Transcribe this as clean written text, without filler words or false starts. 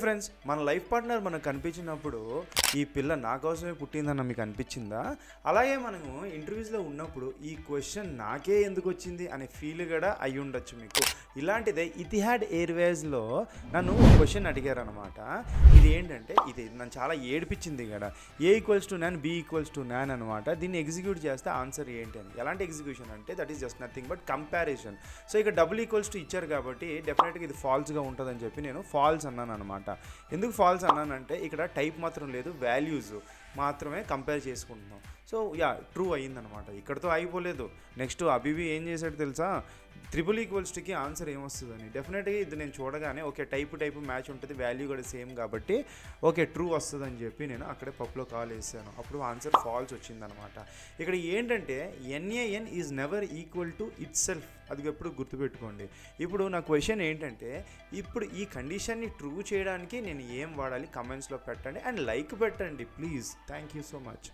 Friends, మన life partner మనకు కనిపించినప్పుడు ఈ పిల్ల నా కోసమే పుట్టిందన్న మీకు అనిపించిందా? అలాగే మనము ఇంటర్వ్యూస్లో ఉన్నప్పుడు ఈ క్వశ్చన్ నాకే ఎందుకు వచ్చింది అనే ఫీల్ కూడా అయి ఉండొచ్చు మీకు. ఇలాంటిదే ఇతిహాడ్ ఎయిర్వేస్లో నన్ను ఒక క్వశ్చన్ అడిగారనమాట. ఇది ఏంటంటే ఇది నన్ను చాలా ఏడిపించింది కదా. A=9 B=9 అనమాట. దీన్ని ఎగ్జిక్యూట్ చేస్తే ఆన్సర్ ఏంటి అని. ఎలాంటి ఎగ్జిక్యూషన్ అంటే that is just nothing but comparison. So ఇక డబుల్ ఇచ్చారు కాబట్టి డెఫినెట్గా ఇది ఫాల్స్గా ఉంటుందని చెప్పి నేను ఫాల్స్ అన్నాను అనమాట. ఎందుకు ఫాల్స్ అన్నానంటే ఇక్కడ టైప్ మాత్రం లేదు, వాల్యూస్ మాత్రమే కంపేర్ చేసుకుంటున్నాం. సో ట్రూ అయ్యిందనమాట. ఇక్కడతో అయిపోలేదు. నెక్స్ట్ అభివి ఏం చేశాడు తెలుసా? =కి ఆన్సర్ ఏమొస్తుందని. డెఫినెట్గా ఇది నేను చూడగానే ఓకే టైపు మ్యాచ్ ఉంటుంది, వాల్యూ కూడా సేమ్ కాబట్టి ఓకే ట్రూ వస్తుందని చెప్పి నేను అక్కడే పప్పులో కాల్ వేసాను. అప్పుడు ఆన్సర్ ఫాల్స్ వచ్చిందనమాట. ఇక్కడ ఏంటంటే NaN is never equal to it self. అది ఎప్పుడు గుర్తుపెట్టుకోండి. ఇప్పుడు నా క్వశ్చన్ ఏంటంటే ఇప్పుడు ఈ కండిషన్ని ట్రూ చేయడానికి నేను ఏం వాడాలి? కమెంట్స్లో పెట్టండి అండ్ లైక్ పెట్టండి please. Thank you so much.